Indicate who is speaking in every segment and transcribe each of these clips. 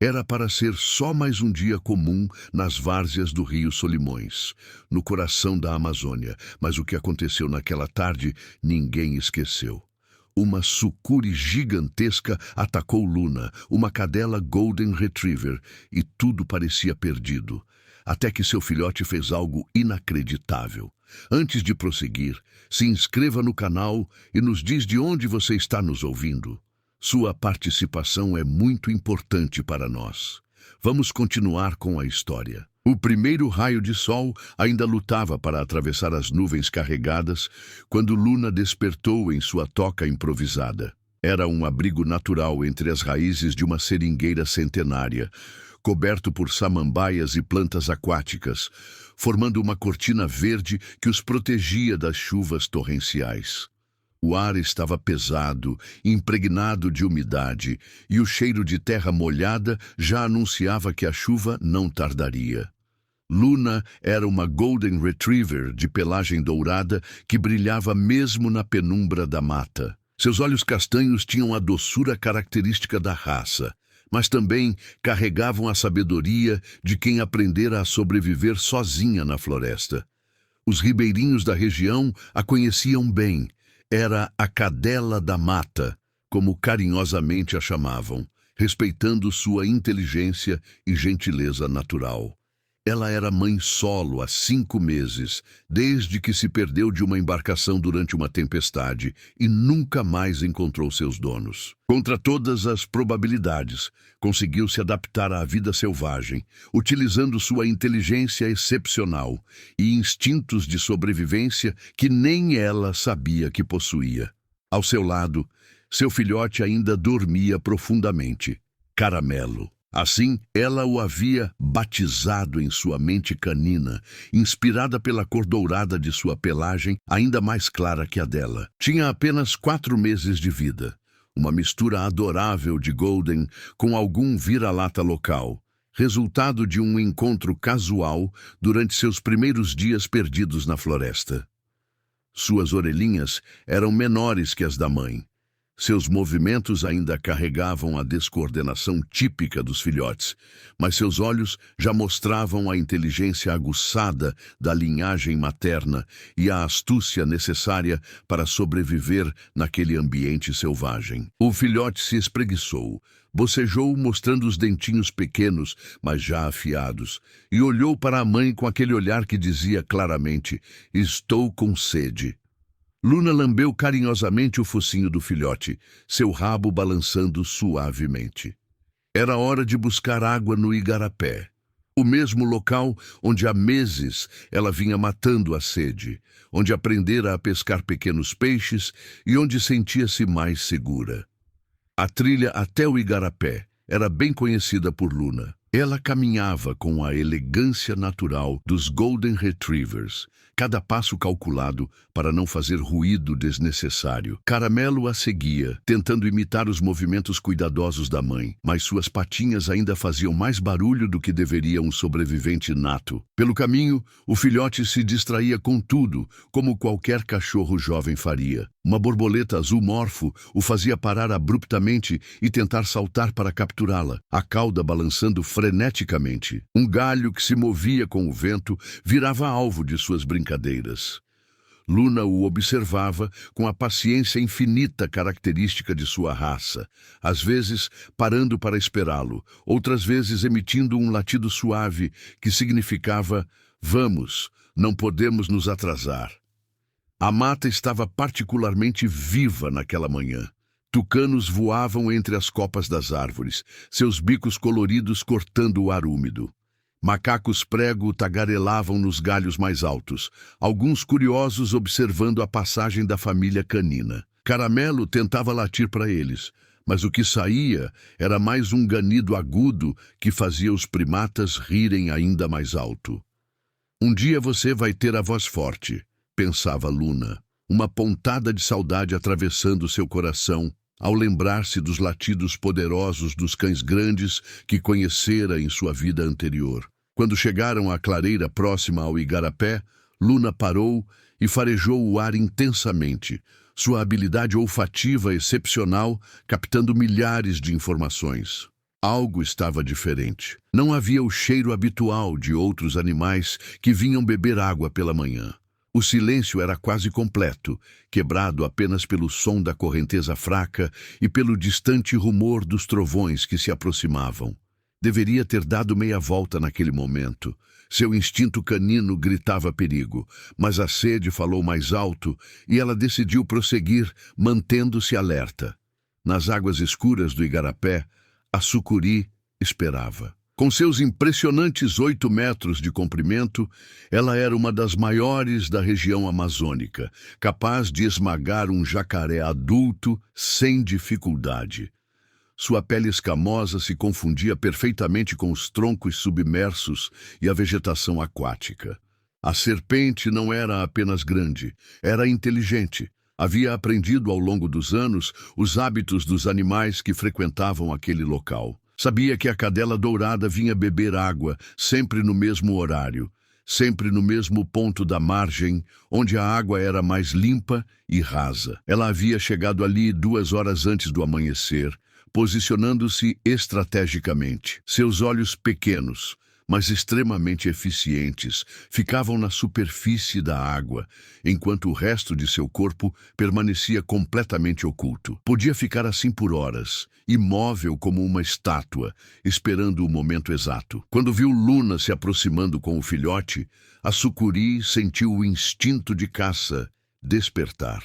Speaker 1: Era para ser só mais um dia comum nas várzeas do rio Solimões, no coração da Amazônia, mas o que aconteceu naquela tarde ninguém esqueceu. Uma sucuri gigantesca atacou Luna, uma cadela Golden Retriever, e tudo parecia perdido, até que seu filhote fez algo inacreditável. Antes de prosseguir, se inscreva no canal e nos diz de onde você está nos ouvindo. Sua participação é muito importante para nós. Vamos continuar com a história. O primeiro raio de sol ainda lutava para atravessar as nuvens carregadas quando Luna despertou em sua toca improvisada. Era um abrigo natural entre as raízes de uma seringueira centenária, coberto por samambaias e plantas aquáticas, formando uma cortina verde que os protegia das chuvas torrenciais. O ar estava pesado, impregnado de umidade, e o cheiro de terra molhada já anunciava que a chuva não tardaria. Luna era uma Golden Retriever de pelagem dourada que brilhava mesmo na penumbra da mata. Seus olhos castanhos tinham a doçura característica da raça, mas também carregavam a sabedoria de quem aprendera a sobreviver sozinha na floresta. Os ribeirinhos da região a conheciam bem. Era a cadela da mata, como carinhosamente a chamavam, respeitando sua inteligência e gentileza natural. Ela era mãe solo há 5 meses, desde que se perdeu de uma embarcação durante uma tempestade e nunca mais encontrou seus donos. Contra todas as probabilidades, conseguiu se adaptar à vida selvagem, utilizando sua inteligência excepcional e instintos de sobrevivência que nem ela sabia que possuía. Ao seu lado, seu filhote ainda dormia profundamente, Caramelo. Assim, ela o havia batizado em sua mente canina, inspirada pela cor dourada de sua pelagem, ainda mais clara que a dela. Tinha apenas 4 meses de vida, uma mistura adorável de Golden com algum vira-lata local, resultado de um encontro casual durante seus primeiros dias perdidos na floresta. Suas orelhinhas eram menores que as da mãe. Seus movimentos ainda carregavam a descoordenação típica dos filhotes, mas seus olhos já mostravam a inteligência aguçada da linhagem materna e a astúcia necessária para sobreviver naquele ambiente selvagem. O filhote se espreguiçou, bocejou mostrando os dentinhos pequenos, mas já afiados, e olhou para a mãe com aquele olhar que dizia claramente: "Estou com sede." Luna lambeu carinhosamente o focinho do filhote, seu rabo balançando suavemente. Era hora de buscar água no igarapé, o mesmo local onde há meses ela vinha matando a sede, onde aprendera a pescar pequenos peixes e onde sentia-se mais segura. A trilha até o igarapé era bem conhecida por Luna. Ela caminhava com a elegância natural dos Golden Retrievers, cada passo calculado para não fazer ruído desnecessário. Caramelo a seguia, tentando imitar os movimentos cuidadosos da mãe, mas suas patinhas ainda faziam mais barulho do que deveria um sobrevivente nato. Pelo caminho, o filhote se distraía com tudo, como qualquer cachorro jovem faria. Uma borboleta azul morfo o fazia parar abruptamente e tentar saltar para capturá-la, a cauda balançando freneticamente. Um galho que se movia com o vento virava alvo de suas brincadeiras. Luna o observava com a paciência infinita característica de sua raça, às vezes parando para esperá-lo, outras vezes emitindo um latido suave que significava: "Vamos, não podemos nos atrasar." A mata estava particularmente viva naquela manhã. Tucanos voavam entre as copas das árvores, seus bicos coloridos cortando o ar úmido. Macacos prego tagarelavam nos galhos mais altos, alguns curiosos observando a passagem da família canina. Caramelo tentava latir para eles, mas o que saía era mais um ganido agudo que fazia os primatas rirem ainda mais alto. "Um dia você vai ter a voz forte", pensava Luna, uma pontada de saudade atravessando seu coração ao lembrar-se dos latidos poderosos dos cães grandes que conhecera em sua vida anterior. Quando chegaram à clareira próxima ao igarapé, Luna parou e farejou o ar intensamente, sua habilidade olfativa excepcional captando milhares de informações. Algo estava diferente. Não havia o cheiro habitual de outros animais que vinham beber água pela manhã. O silêncio era quase completo, quebrado apenas pelo som da correnteza fraca e pelo distante rumor dos trovões que se aproximavam. Deveria ter dado meia volta naquele momento. Seu instinto canino gritava perigo, mas a sede falou mais alto e ela decidiu prosseguir, mantendo-se alerta. Nas águas escuras do igarapé, a sucuri esperava. Com seus impressionantes 8 metros de comprimento, ela era uma das maiores da região amazônica, capaz de esmagar um jacaré adulto sem dificuldade. Sua pele escamosa se confundia perfeitamente com os troncos submersos e a vegetação aquática. A serpente não era apenas grande, era inteligente. Havia aprendido ao longo dos anos os hábitos dos animais que frequentavam aquele local. Sabia que a cadela dourada vinha beber água, sempre no mesmo horário, sempre no mesmo ponto da margem, onde a água era mais limpa e rasa. Ela havia chegado ali 2 horas antes do amanhecer, posicionando-se estrategicamente. Seus olhos pequenos, mas extremamente eficientes, ficavam na superfície da água, enquanto o resto de seu corpo permanecia completamente oculto. Podia ficar assim por horas, imóvel como uma estátua, esperando o momento exato. Quando viu Luna se aproximando com o filhote, a sucuri sentiu o instinto de caça despertar.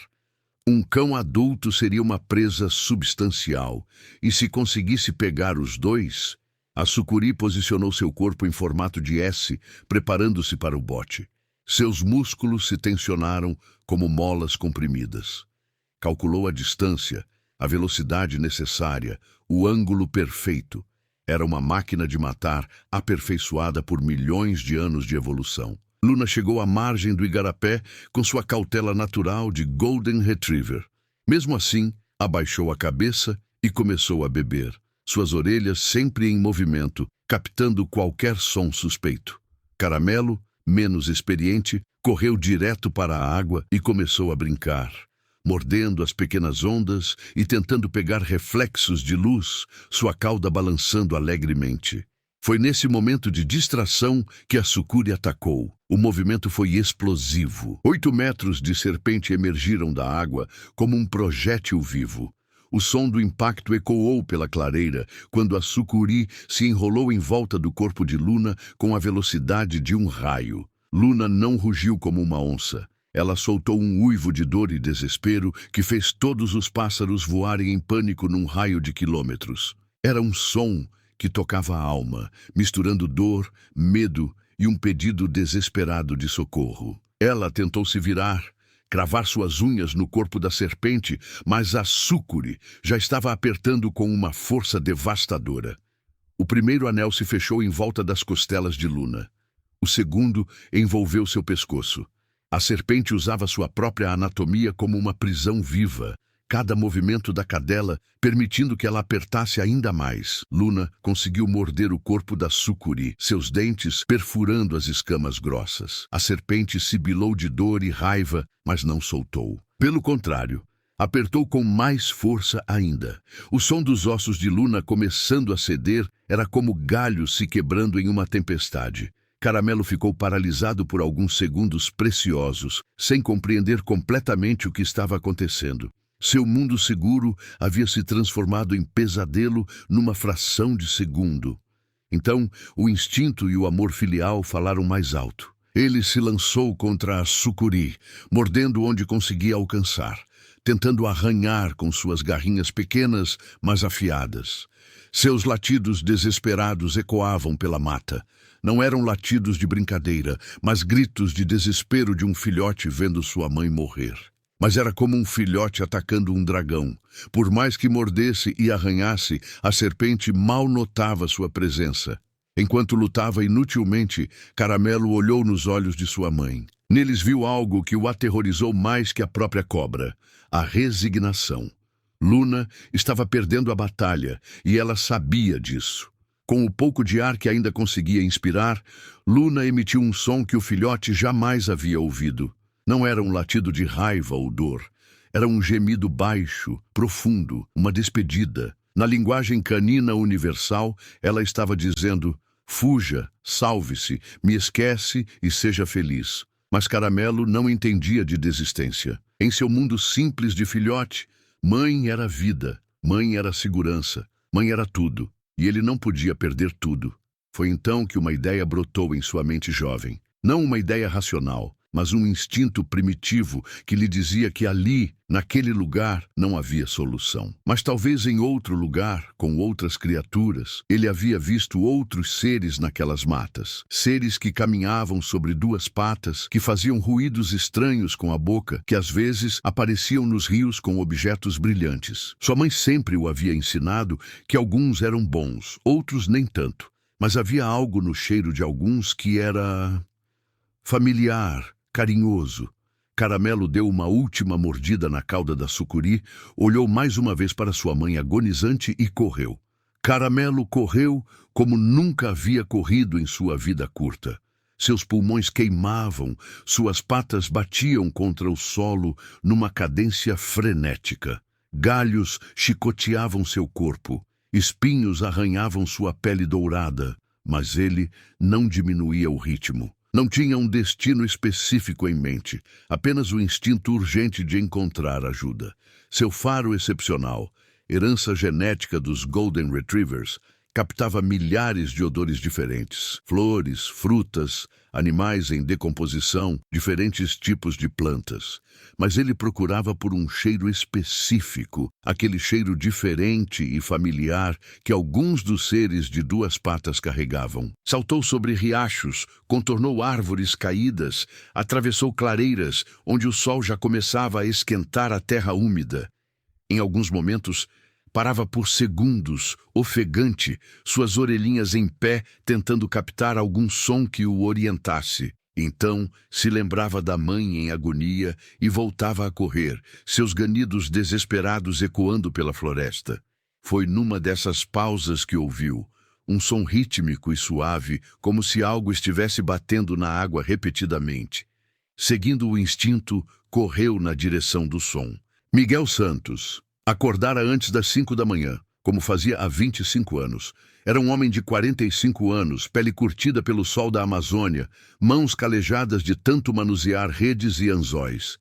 Speaker 1: Um cão adulto seria uma presa substancial, e se conseguisse pegar os dois, a sucuri posicionou seu corpo em formato de S, preparando-se para o bote. Seus músculos se tensionaram como molas comprimidas. Calculou a distância, a velocidade necessária, o ângulo perfeito. Era uma máquina de matar aperfeiçoada por milhões de anos de evolução. Luna chegou à margem do igarapé com sua cautela natural de Golden Retriever. Mesmo assim, abaixou a cabeça e começou a beber, suas orelhas sempre em movimento, captando qualquer som suspeito. Caramelo, menos experiente, correu direto para a água e começou a brincar, mordendo as pequenas ondas e tentando pegar reflexos de luz, sua cauda balançando alegremente. Foi nesse momento de distração que a sucuri atacou. O movimento foi explosivo. 8 metros de serpente emergiram da água como um projétil vivo. O som do impacto ecoou pela clareira quando a sucuri se enrolou em volta do corpo de Luna com a velocidade de um raio. Luna não rugiu como uma onça. Ela soltou um uivo de dor e desespero que fez todos os pássaros voarem em pânico num raio de quilômetros. Era um som que tocava a alma, misturando dor, medo e um pedido desesperado de socorro. Ela tentou se virar, cravar suas unhas no corpo da serpente, mas a sucuri já estava apertando com uma força devastadora. O primeiro anel se fechou em volta das costelas de Luna. O segundo envolveu seu pescoço. A serpente usava sua própria anatomia como uma prisão viva, cada movimento da cadela permitindo que ela apertasse ainda mais. Luna conseguiu morder o corpo da sucuri, seus dentes perfurando as escamas grossas. A serpente sibilou de dor e raiva, mas não soltou. Pelo contrário, apertou com mais força ainda. O som dos ossos de Luna começando a ceder era como galhos se quebrando em uma tempestade. Caramelo ficou paralisado por alguns segundos preciosos, sem compreender completamente o que estava acontecendo. Seu mundo seguro havia se transformado em pesadelo numa fração de segundo. Então, o instinto e o amor filial falaram mais alto. Ele se lançou contra a sucuri, mordendo onde conseguia alcançar, tentando arranhar com suas garrinhas pequenas, mas afiadas. Seus latidos desesperados ecoavam pela mata. Não eram latidos de brincadeira, mas gritos de desespero de um filhote vendo sua mãe morrer. Mas era como um filhote atacando um dragão. Por mais que mordesse e arranhasse, a serpente mal notava sua presença. Enquanto lutava inutilmente, Caramelo olhou nos olhos de sua mãe. Neles viu algo que o aterrorizou mais que a própria cobra: a resignação. Luna estava perdendo a batalha, e ela sabia disso. Com o pouco de ar que ainda conseguia inspirar, Luna emitiu um som que o filhote jamais havia ouvido. Não era um latido de raiva ou dor. Era um gemido baixo, profundo, uma despedida. Na linguagem canina universal, ela estava dizendo: fuja, salve-se, me esquece e seja feliz. Mas Caramelo não entendia de desistência. Em seu mundo simples de filhote, mãe era vida, mãe era segurança, mãe era tudo, e ele não podia perder tudo. Foi então que uma ideia brotou em sua mente jovem. Não uma ideia racional, mas um instinto primitivo que lhe dizia que ali, naquele lugar, não havia solução. Mas talvez em outro lugar, com outras criaturas, ele havia visto outros seres naquelas matas. Seres que caminhavam sobre duas patas, que faziam ruídos estranhos com a boca, que às vezes apareciam nos rios com objetos brilhantes. Sua mãe sempre o havia ensinado que alguns eram bons, outros nem tanto. Mas havia algo no cheiro de alguns que era familiar, carinhoso. Caramelo deu uma última mordida na cauda da sucuri, olhou mais uma vez para sua mãe agonizante e correu. Caramelo correu como nunca havia corrido em sua vida curta. Seus pulmões queimavam, suas patas batiam contra o solo numa cadência frenética. Galhos chicoteavam seu corpo. Espinhos arranhavam sua pele dourada, mas ele não diminuía o ritmo. Não tinha um destino específico em mente, apenas o instinto urgente de encontrar ajuda. Seu faro excepcional, herança genética dos Golden Retrievers, captava milhares de odores diferentes. Flores, frutas, animais em decomposição, diferentes tipos de plantas. Mas ele procurava por um cheiro específico, aquele cheiro diferente e familiar que alguns dos seres de duas patas carregavam. Saltou sobre riachos, contornou árvores caídas, atravessou clareiras onde o sol já começava a esquentar a terra úmida. Em alguns momentos, parava por segundos, ofegante, suas orelhinhas em pé, tentando captar algum som que o orientasse. Então, se lembrava da mãe em agonia e voltava a correr, seus ganidos desesperados ecoando pela floresta. Foi numa dessas pausas que ouviu um som rítmico e suave, como se algo estivesse batendo na água repetidamente. Seguindo o instinto, correu na direção do som. Miguel Santos acordara antes das 5 da manhã, como fazia há 25 anos. Era um homem de 45 anos, pele curtida pelo sol da Amazônia, mãos calejadas de tanto manusear redes e anzóis.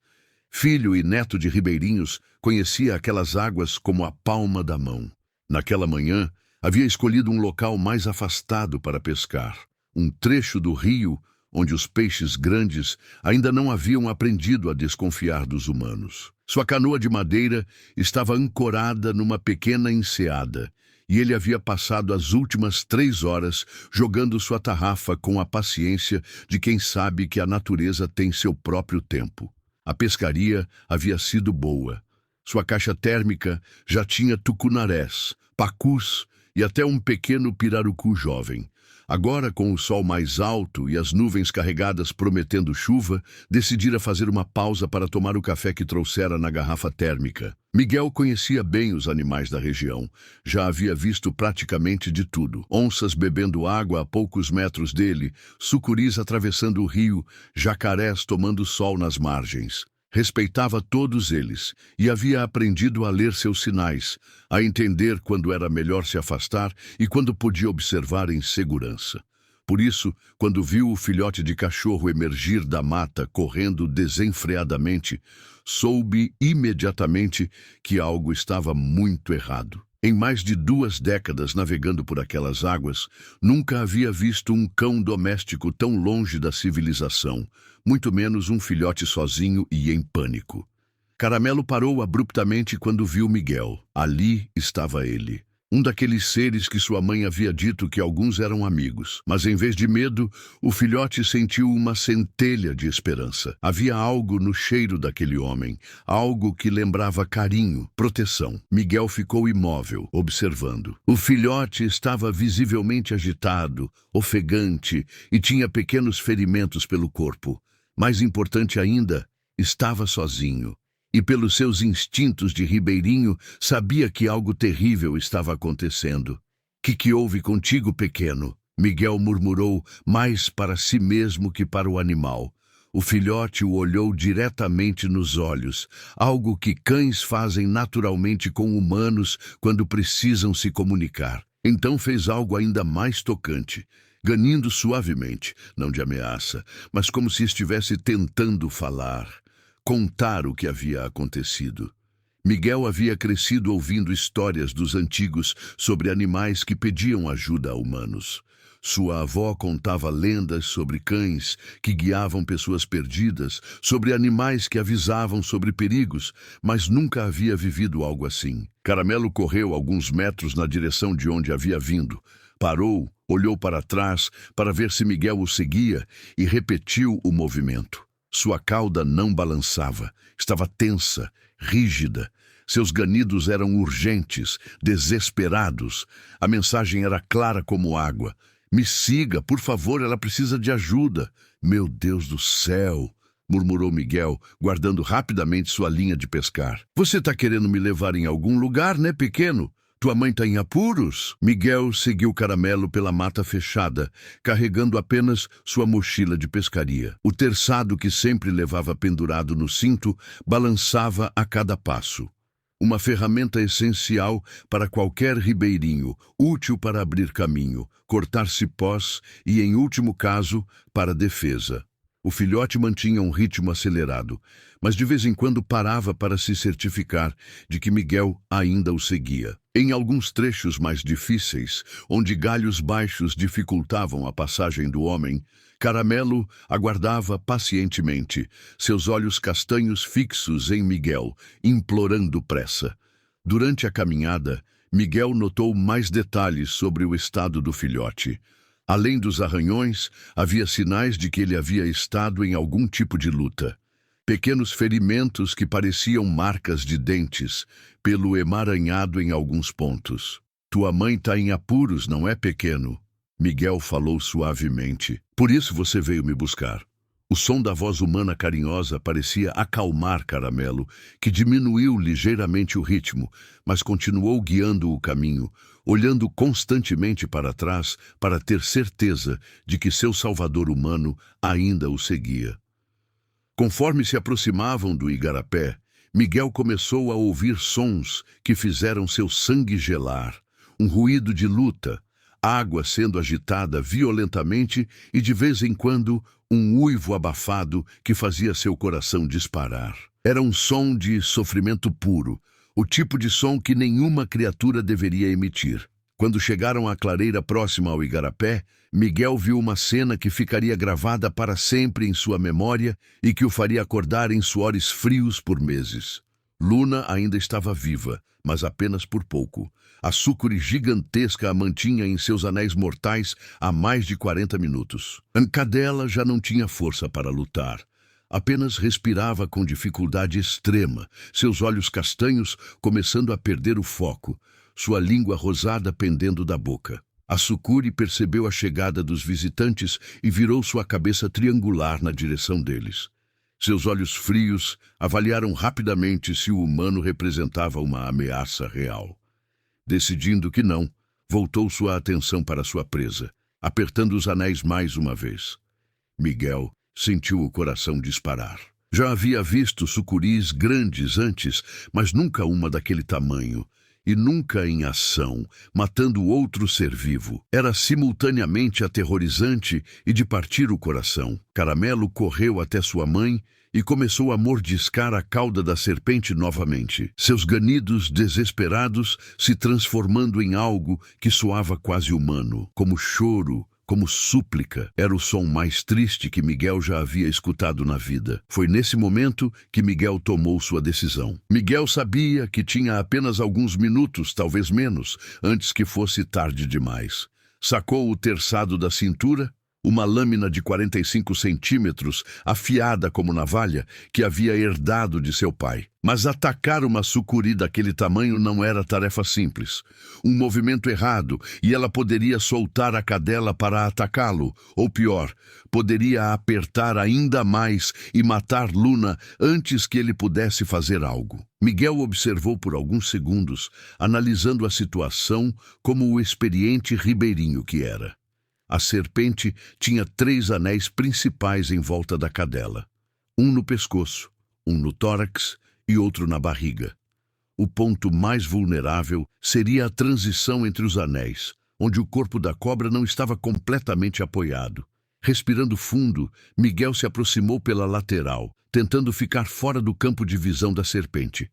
Speaker 1: Filho e neto de ribeirinhos, conhecia aquelas águas como a palma da mão. Naquela manhã, havia escolhido um local mais afastado para pescar, um trecho do rio onde os peixes grandes ainda não haviam aprendido a desconfiar dos humanos. Sua canoa de madeira estava ancorada numa pequena enseada, e ele havia passado as últimas 3 horas jogando sua tarrafa com a paciência de quem sabe que a natureza tem seu próprio tempo. A pescaria havia sido boa. Sua caixa térmica já tinha tucunarés, pacus e até um pequeno pirarucu jovem. Agora, com o sol mais alto e as nuvens carregadas prometendo chuva, decidira fazer uma pausa para tomar o café que trouxera na garrafa térmica. Miguel conhecia bem os animais da região. Já havia visto praticamente de tudo. Onças bebendo água a poucos metros dele, sucuris atravessando o rio, jacarés tomando sol nas margens. Respeitava todos eles e havia aprendido a ler seus sinais, a entender quando era melhor se afastar e quando podia observar em segurança. Por isso, quando viu o filhote de cachorro emergir da mata correndo desenfreadamente, soube imediatamente que algo estava muito errado. Em mais de 2 décadas navegando por aquelas águas, nunca havia visto um cão doméstico tão longe da civilização, muito menos um filhote sozinho e em pânico. Caramelo parou abruptamente quando viu Miguel. Ali estava ele. Um daqueles seres que sua mãe havia dito que alguns eram amigos. Mas em vez de medo, o filhote sentiu uma centelha de esperança. Havia algo no cheiro daquele homem, algo que lembrava carinho, proteção. Miguel ficou imóvel, observando. O filhote estava visivelmente agitado, ofegante e tinha pequenos ferimentos pelo corpo. Mais importante ainda, estava sozinho. E pelos seus instintos de ribeirinho, sabia que algo terrível estava acontecendo. Que houve contigo, pequeno? Miguel murmurou mais para si mesmo que para o animal. O filhote o olhou diretamente nos olhos, algo que cães fazem naturalmente com humanos quando precisam se comunicar. Então fez algo ainda mais tocante, ganindo suavemente, não de ameaça, mas como se estivesse tentando falar, contar o que havia acontecido. Miguel havia crescido ouvindo histórias dos antigos sobre animais que pediam ajuda a humanos. Sua avó contava lendas sobre cães que guiavam pessoas perdidas, sobre animais que avisavam sobre perigos, mas nunca havia vivido algo assim. Caramelo correu alguns metros na direção de onde havia vindo. Parou, olhou para trás para ver se Miguel o seguia e repetiu o movimento. Sua cauda não balançava, estava tensa, rígida. Seus ganidos eram urgentes, desesperados. A mensagem era clara como água. Me siga, por favor, ela precisa de ajuda. Meu Deus do céu, murmurou Miguel, guardando rapidamente sua linha de pescar. Você está querendo me levar em algum lugar, né, pequeno? Tua mãe está em apuros? Miguel seguiu Caramelo pela mata fechada, carregando apenas sua mochila de pescaria. O terçado que sempre levava pendurado no cinto balançava a cada passo. Uma ferramenta essencial para qualquer ribeirinho, útil para abrir caminho, cortar cipós e, em último caso, para defesa. O filhote mantinha um ritmo acelerado, mas de vez em quando parava para se certificar de que Miguel ainda o seguia. Em alguns trechos mais difíceis, onde galhos baixos dificultavam a passagem do homem, Caramelo aguardava pacientemente, seus olhos castanhos fixos em Miguel, implorando pressa. Durante a caminhada, Miguel notou mais detalhes sobre o estado do filhote. Além dos arranhões, havia sinais de que ele havia estado em algum tipo de luta. Pequenos ferimentos que pareciam marcas de dentes, pelo emaranhado em alguns pontos. Tua mãe está em apuros, não é, pequeno? Miguel falou suavemente. Por isso você veio me buscar. O som da voz humana carinhosa parecia acalmar Caramelo, que diminuiu ligeiramente o ritmo, mas continuou guiando o caminho, olhando constantemente para trás para ter certeza de que seu salvador humano ainda o seguia. Conforme se aproximavam do igarapé, Miguel começou a ouvir sons que fizeram seu sangue gelar, um ruído de luta, água sendo agitada violentamente e, de vez em quando, um uivo abafado que fazia seu coração disparar. Era um som de sofrimento puro, o tipo de som que nenhuma criatura deveria emitir. Quando chegaram à clareira próxima ao igarapé, Miguel viu uma cena que ficaria gravada para sempre em sua memória e que o faria acordar em suores frios por meses. Luna ainda estava viva, mas apenas por pouco. A sucuri gigantesca a mantinha em seus anéis mortais há mais de 40 minutos. Cadela já não tinha força para lutar. Apenas respirava com dificuldade extrema, seus olhos castanhos começando a perder o foco, sua língua rosada pendendo da boca. A sucuri percebeu a chegada dos visitantes e virou sua cabeça triangular na direção deles. Seus olhos frios avaliaram rapidamente se o humano representava uma ameaça real. Decidindo que não, voltou sua atenção para sua presa, apertando os anéis mais uma vez. Miguel sentiu o coração disparar. Já havia visto sucuris grandes antes, mas nunca uma daquele tamanho, e nunca em ação, matando outro ser vivo. Era simultaneamente aterrorizante e de partir o coração. Caramelo correu até sua mãe e começou a mordiscar a cauda da serpente novamente, seus ganidos desesperados se transformando em algo que soava quase humano, como choro, como súplica. Era o som mais triste que Miguel já havia escutado na vida. Foi nesse momento que Miguel tomou sua decisão. Miguel sabia que tinha apenas alguns minutos, talvez menos, antes que fosse tarde demais. Sacou o terçado da cintura, uma lâmina de 45 centímetros, afiada como navalha, que havia herdado de seu pai. Mas atacar uma sucuri daquele tamanho não era tarefa simples. Um movimento errado e ela poderia soltar a cadela para atacá-lo, ou pior, poderia apertar ainda mais e matar Luna antes que ele pudesse fazer algo. Miguel observou por alguns segundos, analisando a situação como o experiente ribeirinho que era. A serpente tinha 3 anéis principais em volta da cadela. Um no pescoço, um no tórax e outro na barriga. O ponto mais vulnerável seria a transição entre os anéis, onde o corpo da cobra não estava completamente apoiado. Respirando fundo, Miguel se aproximou pela lateral, tentando ficar fora do campo de visão da serpente.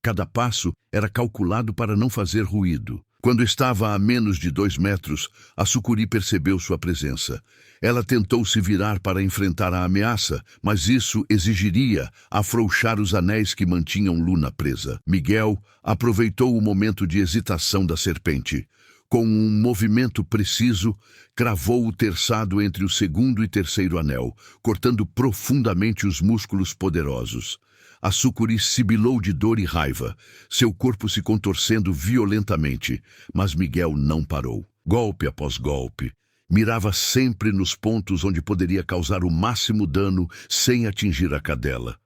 Speaker 1: Cada passo era calculado para não fazer ruído. Quando estava a menos de 2 metros, a sucuri percebeu sua presença. Ela tentou se virar para enfrentar a ameaça, mas isso exigiria afrouxar os anéis que mantinham Luna presa. Miguel aproveitou o momento de hesitação da serpente. Com um movimento preciso, cravou o terçado entre o 2º e 3º anel, cortando profundamente os músculos poderosos. A sucuri sibilou de dor e raiva, seu corpo se contorcendo violentamente, mas Miguel não parou. Golpe após golpe, mirava sempre nos pontos onde poderia causar o máximo dano sem atingir a cadela.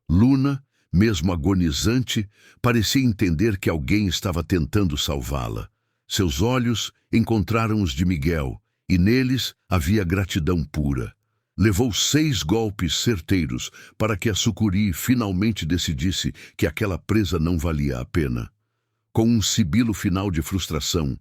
Speaker 1: Luna, mesmo agonizante, parecia entender que alguém estava tentando salvá-la. Seus olhos encontraram os de Miguel, e neles havia gratidão pura. Levou 6 golpes certeiros para que a sucuri finalmente decidisse que aquela presa não valia a pena. Com um sibilo final de frustração,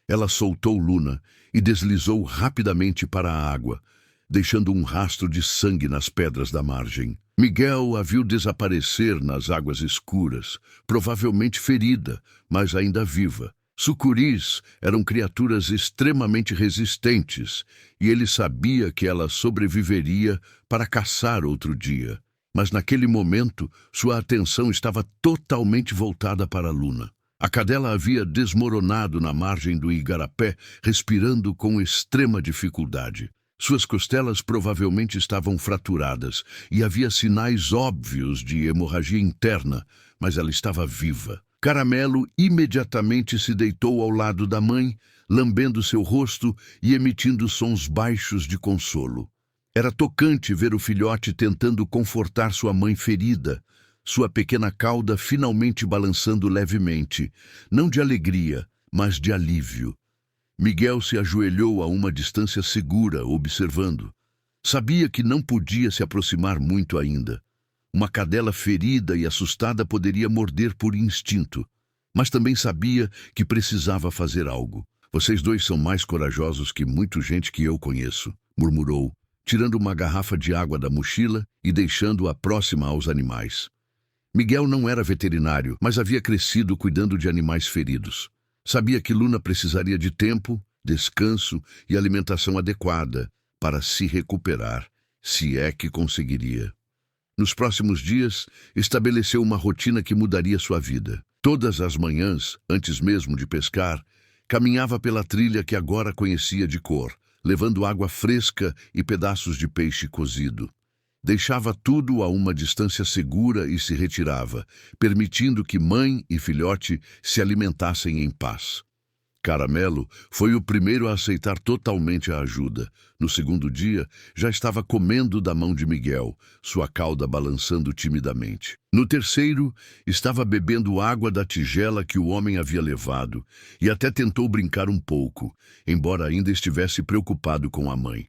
Speaker 1: ela soltou Luna e deslizou rapidamente para a água, deixando um rastro de sangue nas pedras da margem. Miguel a viu desaparecer nas águas escuras, provavelmente ferida, mas ainda viva. Sucuris eram criaturas extremamente resistentes, e ele sabia que ela sobreviveria para caçar outro dia. Mas naquele momento, sua atenção estava totalmente voltada para Luna. A cadela havia desmoronado na margem do igarapé, respirando com extrema dificuldade. Suas costelas provavelmente estavam fraturadas, e havia sinais óbvios de hemorragia interna, mas ela estava viva. Caramelo imediatamente se deitou ao lado da mãe, lambendo seu rosto e emitindo sons baixos de consolo. Era tocante ver o filhote tentando confortar sua mãe ferida, sua pequena cauda finalmente balançando levemente, não de alegria, mas de alívio. Miguel se ajoelhou a uma distância segura, observando. Sabia que não podia se aproximar muito ainda. Uma cadela ferida e assustada poderia morder por instinto, mas também sabia que precisava fazer algo. Vocês dois são mais corajosos que muita gente que eu conheço, murmurou, tirando uma garrafa de água da mochila e deixando-a próxima aos animais. Miguel não era veterinário, mas havia crescido cuidando de animais feridos. Sabia que Luna precisaria de tempo, descanso e alimentação adequada para se recuperar, se é que conseguiria. Nos próximos dias, estabeleceu uma rotina que mudaria sua vida. Todas as manhãs, antes mesmo de pescar, caminhava pela trilha que agora conhecia de cor, levando água fresca e pedaços de peixe cozido. Deixava tudo a uma distância segura e se retirava, permitindo que mãe e filhote se alimentassem em paz. Caramelo foi o primeiro a aceitar totalmente a ajuda. No 2º dia, já estava comendo da mão de Miguel, sua cauda balançando timidamente. No 3º, estava bebendo água da tigela que o homem havia levado e até tentou brincar um pouco, embora ainda estivesse preocupado com a mãe.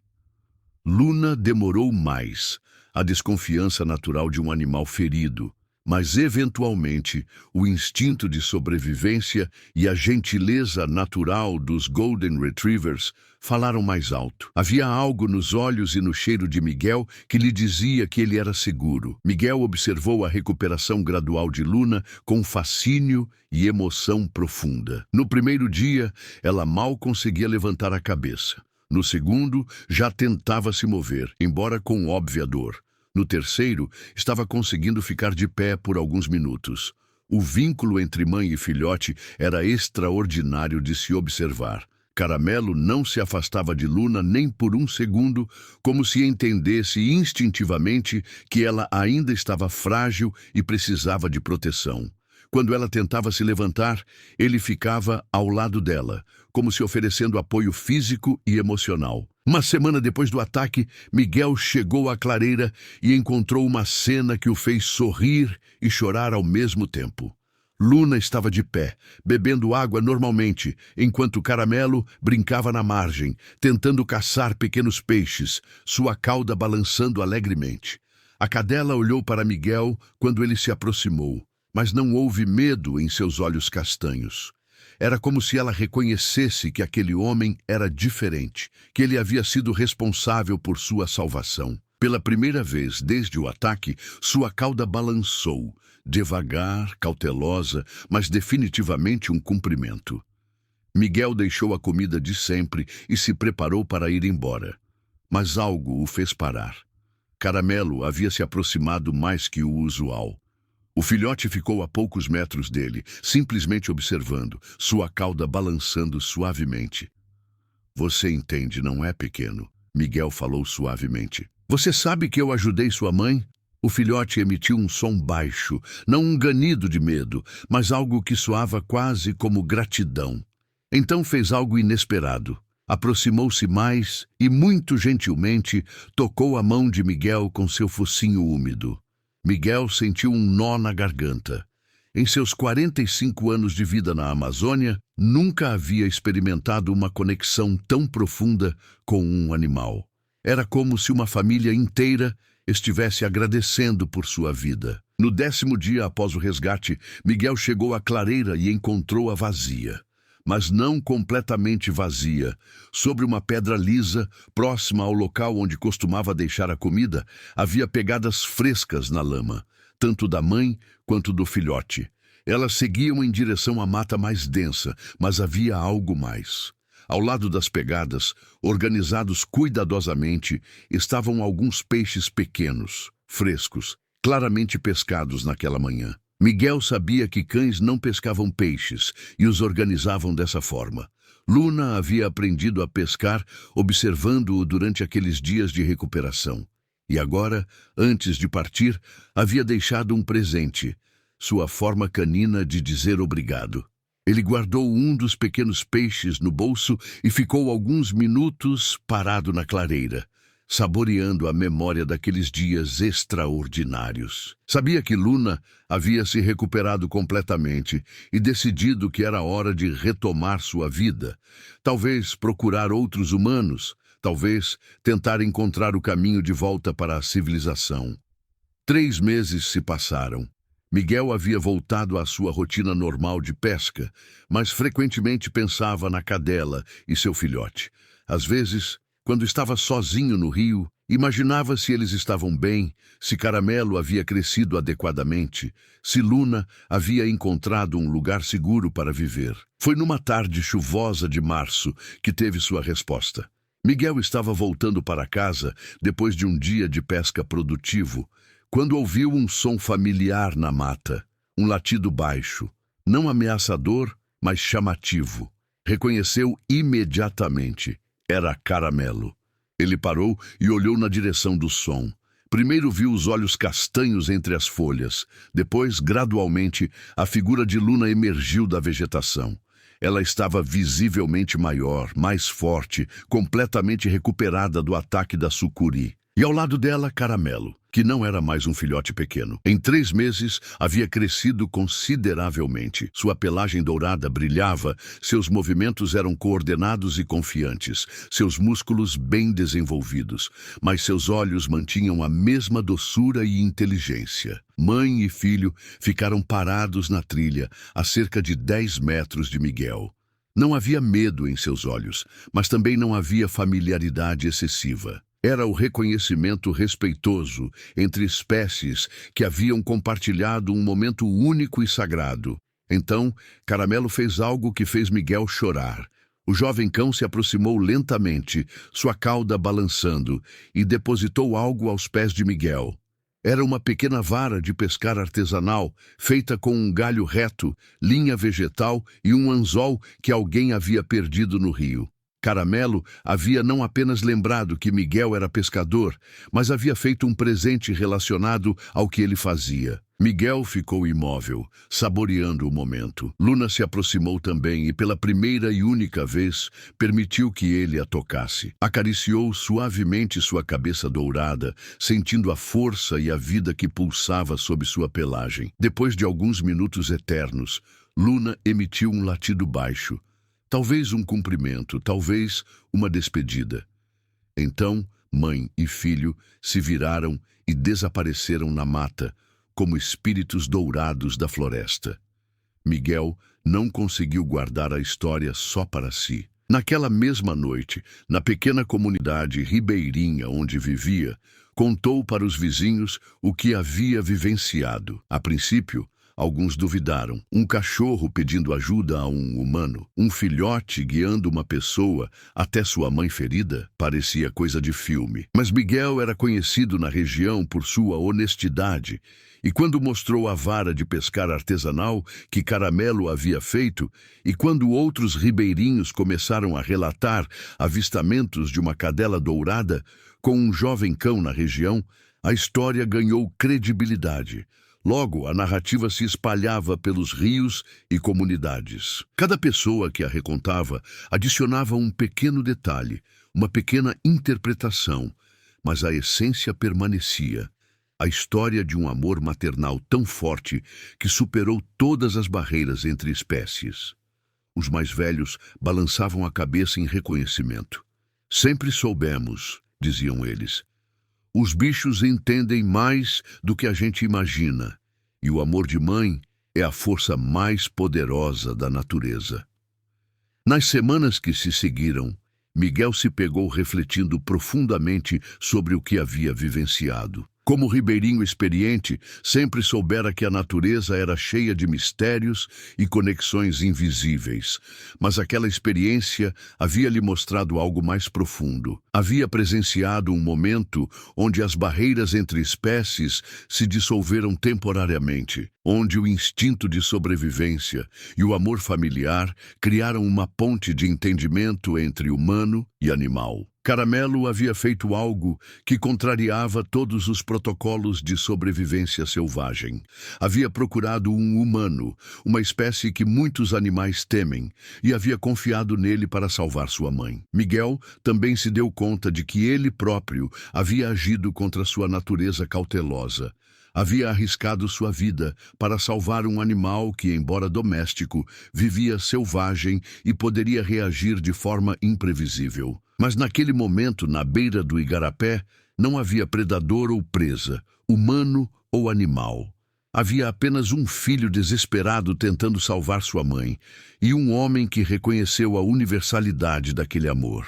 Speaker 1: Luna demorou mais, a desconfiança natural de um animal ferido. Mas, eventualmente, o instinto de sobrevivência e a gentileza natural dos Golden Retrievers falaram mais alto. Havia algo nos olhos e no cheiro de Miguel que lhe dizia que ele era seguro. Miguel observou a recuperação gradual de Luna com fascínio e emoção profunda. No 1º dia, ela mal conseguia levantar a cabeça. No 2º, já tentava se mover, embora com óbvia dor. No 3º, estava conseguindo ficar de pé por alguns minutos. O vínculo entre mãe e filhote era extraordinário de se observar. Caramelo não se afastava de Luna nem por um segundo, como se entendesse instintivamente que ela ainda estava frágil e precisava de proteção. Quando ela tentava se levantar, ele ficava ao lado dela, como se oferecendo apoio físico e emocional. Uma semana depois do ataque, Miguel chegou à clareira e encontrou uma cena que o fez sorrir e chorar ao mesmo tempo. Luna estava de pé, bebendo água normalmente, enquanto Caramelo brincava na margem, tentando caçar pequenos peixes, sua cauda balançando alegremente. A cadela olhou para Miguel quando ele se aproximou, mas não houve medo em seus olhos castanhos. Era como se ela reconhecesse que aquele homem era diferente, que ele havia sido responsável por sua salvação. Pela primeira vez desde o ataque, sua cauda balançou, devagar, cautelosa, mas definitivamente um cumprimento. Miguel deixou a comida de sempre e se preparou para ir embora. Mas algo o fez parar. Caramelo havia se aproximado mais que o usual. O filhote ficou a poucos metros dele, simplesmente observando, sua cauda balançando suavemente. "Você entende, não é, pequeno?" Miguel falou suavemente. "Você sabe que eu ajudei sua mãe?" O filhote emitiu um som baixo, não um ganido de medo, mas algo que soava quase como gratidão. Então fez algo inesperado. Aproximou-se mais e, muito gentilmente, tocou a mão de Miguel com seu focinho úmido. Miguel sentiu um nó na garganta. Em seus 45 anos de vida na Amazônia, nunca havia experimentado uma conexão tão profunda com um animal. Era como se uma família inteira estivesse agradecendo por sua vida. No 10º dia após o resgate, Miguel chegou à clareira e encontrou-a vazia. Mas não completamente vazia. Sobre uma pedra lisa, próxima ao local onde costumava deixar a comida, havia pegadas frescas na lama, tanto da mãe quanto do filhote. Elas seguiam em direção à mata mais densa, mas havia algo mais. Ao lado das pegadas, organizados cuidadosamente, estavam alguns peixes pequenos, frescos, claramente pescados naquela manhã. Miguel sabia que cães não pescavam peixes e os organizavam dessa forma. Luna havia aprendido a pescar observando-o durante aqueles dias de recuperação. E agora, antes de partir, havia deixado um presente, sua forma canina de dizer obrigado. Ele guardou um dos pequenos peixes no bolso e ficou alguns minutos parado na clareira, saboreando a memória daqueles dias extraordinários. Sabia que Luna havia se recuperado completamente e decidido que era hora de retomar sua vida. Talvez procurar outros humanos, talvez tentar encontrar o caminho de volta para a civilização. 3 meses se passaram. Miguel havia voltado à sua rotina normal de pesca, mas frequentemente pensava na cadela e seu filhote. Às vezes, quando estava sozinho no rio, imaginava se eles estavam bem, se Caramelo havia crescido adequadamente, se Luna havia encontrado um lugar seguro para viver. Foi numa tarde chuvosa de março que teve sua resposta. Miguel estava voltando para casa depois de um dia de pesca produtivo, quando ouviu um som familiar na mata, um latido baixo, não ameaçador, mas chamativo. Reconheceu imediatamente. Era Caramelo. Ele parou e olhou na direção do som. Primeiro viu os olhos castanhos entre as folhas. Depois, gradualmente, a figura de Luna emergiu da vegetação. Ela estava visivelmente maior, mais forte, completamente recuperada do ataque da sucuri. E ao lado dela, Caramelo, que não era mais um filhote pequeno. Em 3 meses, havia crescido consideravelmente. Sua pelagem dourada brilhava, seus movimentos eram coordenados e confiantes, seus músculos bem desenvolvidos, mas seus olhos mantinham a mesma doçura e inteligência. Mãe e filho ficaram parados na trilha, a cerca de 10 metros de Miguel. Não havia medo em seus olhos, mas também não havia familiaridade excessiva. Era o reconhecimento respeitoso entre espécies que haviam compartilhado um momento único e sagrado. Então, Caramelo fez algo que fez Miguel chorar. O jovem cão se aproximou lentamente, sua cauda balançando, e depositou algo aos pés de Miguel. Era uma pequena vara de pescar artesanal, feita com um galho reto, linha vegetal e um anzol que alguém havia perdido no rio. Caramelo havia não apenas lembrado que Miguel era pescador, mas havia feito um presente relacionado ao que ele fazia. Miguel ficou imóvel, saboreando o momento. Luna se aproximou também e, pela primeira e única vez, permitiu que ele a tocasse. Acariciou suavemente sua cabeça dourada, sentindo a força e a vida que pulsava sob sua pelagem. Depois de alguns minutos eternos, Luna emitiu um latido baixo. Talvez um cumprimento, talvez uma despedida. Então, mãe e filho se viraram e desapareceram na mata, como espíritos dourados da floresta. Miguel não conseguiu guardar a história só para si. Naquela mesma noite, na pequena comunidade ribeirinha onde vivia, contou para os vizinhos o que havia vivenciado. A princípio, alguns duvidaram. Um cachorro pedindo ajuda a um humano, um filhote guiando uma pessoa até sua mãe ferida, parecia coisa de filme. Mas Miguel era conhecido na região por sua honestidade, e quando mostrou a vara de pescar artesanal que Caramelo havia feito, e quando outros ribeirinhos começaram a relatar avistamentos de uma cadela dourada com um jovem cão na região, a história ganhou credibilidade. Logo, a narrativa se espalhava pelos rios e comunidades. Cada pessoa que a recontava adicionava um pequeno detalhe, uma pequena interpretação, mas a essência permanecia. A história de um amor maternal tão forte que superou todas as barreiras entre espécies. Os mais velhos balançavam a cabeça em reconhecimento. Sempre soubemos, diziam eles. Os bichos entendem mais do que a gente imagina, e o amor de mãe é a força mais poderosa da natureza. Nas semanas que se seguiram, Miguel se pegou refletindo profundamente sobre o que havia vivenciado. Como ribeirinho experiente, sempre soubera que a natureza era cheia de mistérios e conexões invisíveis. Mas aquela experiência havia lhe mostrado algo mais profundo. Havia presenciado um momento onde as barreiras entre espécies se dissolveram temporariamente, onde o instinto de sobrevivência e o amor familiar criaram uma ponte de entendimento entre humano e animal. Caramelo havia feito algo que contrariava todos os protocolos de sobrevivência selvagem. Havia procurado um humano, uma espécie que muitos animais temem, e havia confiado nele para salvar sua mãe. Miguel também se deu conta de que ele próprio havia agido contra sua natureza cautelosa. Havia arriscado sua vida para salvar um animal que, embora doméstico, vivia selvagem e poderia reagir de forma imprevisível. Mas naquele momento, na beira do igarapé, não havia predador ou presa, humano ou animal. Havia apenas um filho desesperado tentando salvar sua mãe, e um homem que reconheceu a universalidade daquele amor.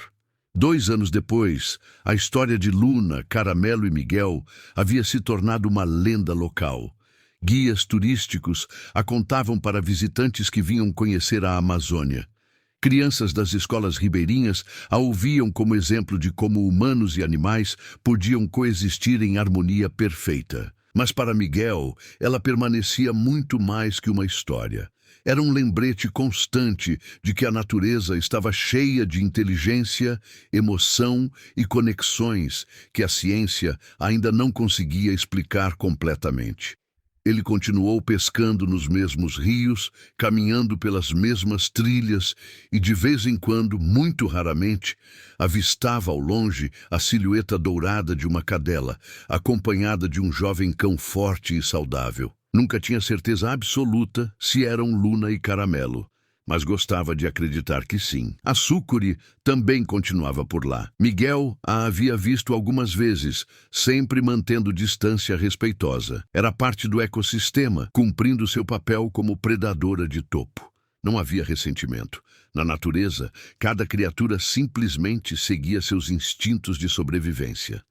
Speaker 1: 2 anos depois, a história de Luna, Caramelo e Miguel havia se tornado uma lenda local. Guias turísticos a contavam para visitantes que vinham conhecer a Amazônia. Crianças das escolas ribeirinhas a ouviam como exemplo de como humanos e animais podiam coexistir em harmonia perfeita. Mas para Miguel, ela permanecia muito mais que uma história. Era um lembrete constante de que a natureza estava cheia de inteligência, emoção e conexões que a ciência ainda não conseguia explicar completamente. Ele continuou pescando nos mesmos rios, caminhando pelas mesmas trilhas e, de vez em quando, muito raramente, avistava ao longe a silhueta dourada de uma cadela, acompanhada de um jovem cão forte e saudável. Nunca tinha certeza absoluta se eram Luna e Caramelo, mas gostava de acreditar que sim. A Sucuri também continuava por lá. Miguel a havia visto algumas vezes, sempre mantendo distância respeitosa. Era parte do ecossistema, cumprindo seu papel como predadora de topo. Não havia ressentimento. Na natureza, cada criatura simplesmente seguia seus instintos de sobrevivência.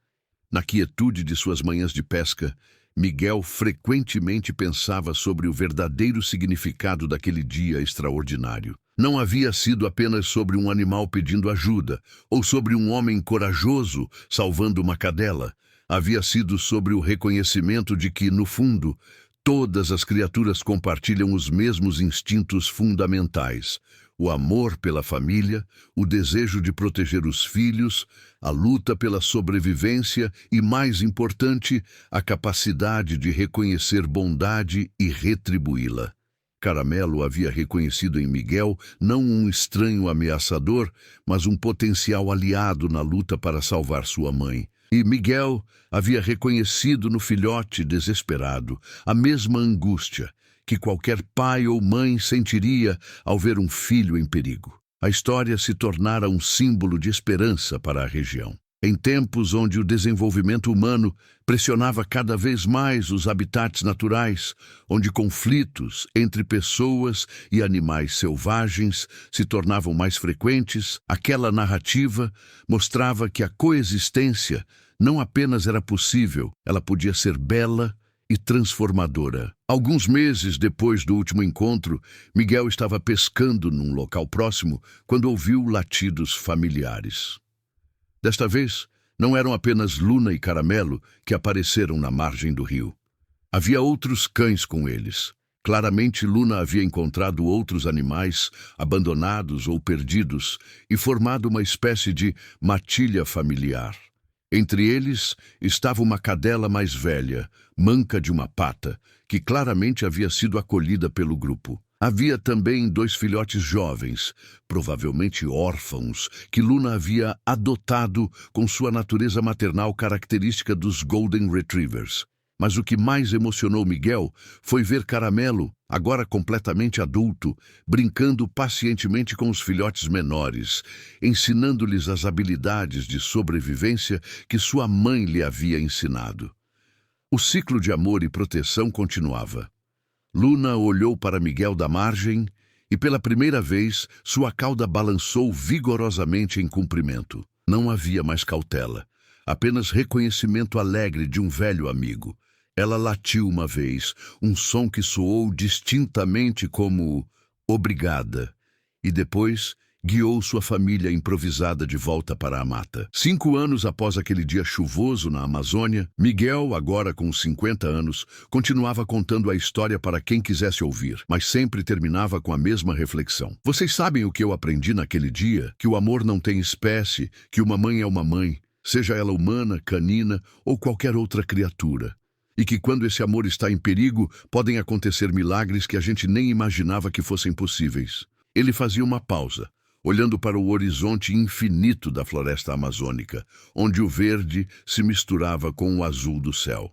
Speaker 1: Na quietude de suas manhãs de pesca, Miguel frequentemente pensava sobre o verdadeiro significado daquele dia extraordinário. Não havia sido apenas sobre um animal pedindo ajuda, ou sobre um homem corajoso salvando uma cadela. Havia sido sobre o reconhecimento de que, no fundo, todas as criaturas compartilham os mesmos instintos fundamentais: o amor pela família, o desejo de proteger os filhos, a luta pela sobrevivência e, mais importante, a capacidade de reconhecer bondade e retribuí-la. Caramelo havia reconhecido em Miguel não um estranho ameaçador, mas um potencial aliado na luta para salvar sua mãe. E Miguel havia reconhecido no filhote desesperado a mesma angústia que qualquer pai ou mãe sentiria ao ver um filho em perigo. A história se tornara um símbolo de esperança para a região. Em tempos onde o desenvolvimento humano pressionava cada vez mais os habitats naturais, onde conflitos entre pessoas e animais selvagens se tornavam mais frequentes, aquela narrativa mostrava que a coexistência não apenas era possível, ela podia ser bela e transformadora. Alguns meses depois do último encontro, Miguel estava pescando num local próximo quando ouviu latidos familiares. Desta vez, não eram apenas Luna e Caramelo que apareceram na margem do rio. Havia outros cães com eles. Claramente, Luna havia encontrado outros animais abandonados ou perdidos e formado uma espécie de matilha familiar. Entre eles estava uma cadela mais velha, manca de uma pata, que claramente havia sido acolhida pelo grupo. Havia também 2 filhotes jovens, provavelmente órfãos, que Luna havia adotado com sua natureza maternal característica dos Golden Retrievers. Mas o que mais emocionou Miguel foi ver Caramelo, agora completamente adulto, brincando pacientemente com os filhotes menores, ensinando-lhes as habilidades de sobrevivência que sua mãe lhe havia ensinado. O ciclo de amor e proteção continuava. Luna olhou para Miguel da margem e, pela primeira vez, sua cauda balançou vigorosamente em cumprimento. Não havia mais cautela, apenas reconhecimento alegre de um velho amigo. Ela latiu uma vez, um som que soou distintamente como obrigada, e depois guiou sua família improvisada de volta para a mata. 5 anos após aquele dia chuvoso na Amazônia, Miguel, agora com 50 anos, continuava contando a história para quem quisesse ouvir, mas sempre terminava com a mesma reflexão. Vocês sabem o que eu aprendi naquele dia? Que o amor não tem espécie, que uma mãe é uma mãe, seja ela humana, canina ou qualquer outra criatura. E que quando esse amor está em perigo, podem acontecer milagres que a gente nem imaginava que fossem possíveis. Ele fazia uma pausa, olhando para o horizonte infinito da floresta amazônica, onde o verde se misturava com o azul do céu.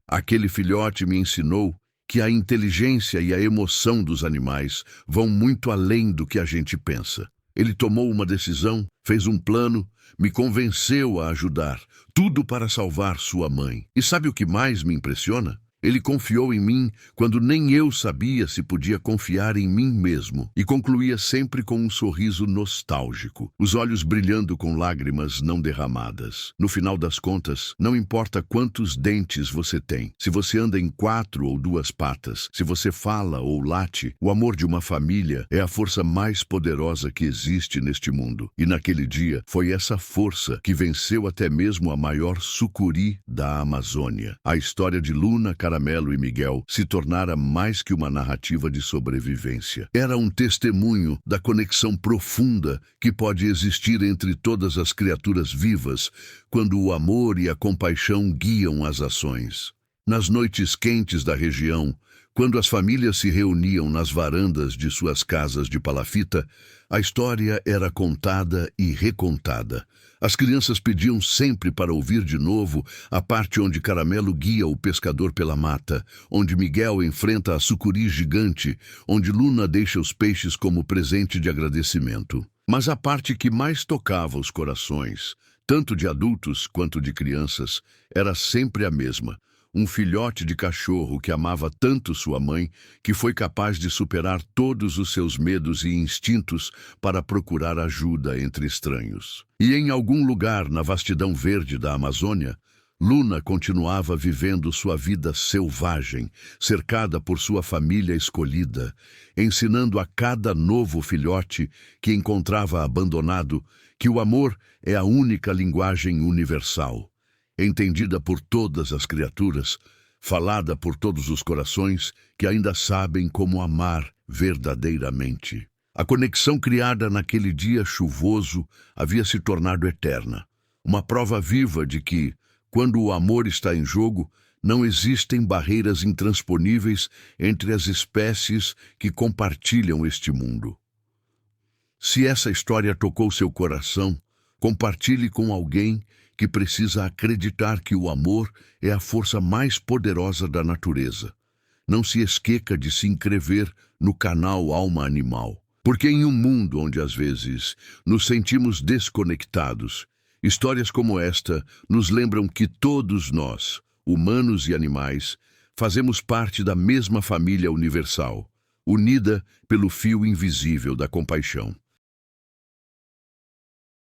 Speaker 1: Aquele filhote me ensinou que a inteligência e a emoção dos animais vão muito além do que a gente pensa. Ele tomou uma decisão, fez um plano, me convenceu a ajudar, tudo para salvar sua mãe. E sabe o que mais me impressiona? Ele confiou em mim quando nem eu sabia se podia confiar em mim mesmo, e concluía sempre com um sorriso nostálgico, os olhos brilhando com lágrimas não derramadas. No final das contas, não importa quantos dentes você tem, se você anda em 4 ou 2 patas, se você fala ou late, o amor de uma família é a força mais poderosa que existe neste mundo. E naquele dia, foi essa força que venceu até mesmo a maior sucuri da Amazônia. A história de Luna, Caramelo e Miguel se tornara mais que uma narrativa de sobrevivência. Era um testemunho da conexão profunda que pode existir entre todas as criaturas vivas quando o amor e a compaixão guiam as ações. Nas noites quentes da região, quando as famílias se reuniam nas varandas de suas casas de palafita, a história era contada e recontada. As crianças pediam sempre para ouvir de novo a parte onde Caramelo guia o pescador pela mata, onde Miguel enfrenta a sucuri gigante, onde Luna deixa os peixes como presente de agradecimento. Mas a parte que mais tocava os corações, tanto de adultos quanto de crianças, era sempre a mesma. Um filhote de cachorro que amava tanto sua mãe que foi capaz de superar todos os seus medos e instintos para procurar ajuda entre estranhos. E em algum lugar na vastidão verde da Amazônia, Luna continuava vivendo sua vida selvagem, cercada por sua família escolhida, ensinando a cada novo filhote que encontrava abandonado que o amor é a única linguagem universal, entendida por todas as criaturas, falada por todos os corações que ainda sabem como amar verdadeiramente. A conexão criada naquele dia chuvoso havia se tornado eterna. Uma prova viva de que, quando o amor está em jogo, não existem barreiras intransponíveis entre as espécies que compartilham este mundo. Se essa história tocou seu coração, compartilhe com alguém que precisa acreditar que o amor é a força mais poderosa da natureza. Não se esqueça de se inscrever no canal Alma Animal, porque em um mundo onde às vezes nos sentimos desconectados, histórias como esta nos lembram que todos nós, humanos e animais, fazemos parte da mesma família universal, unida pelo fio invisível da compaixão.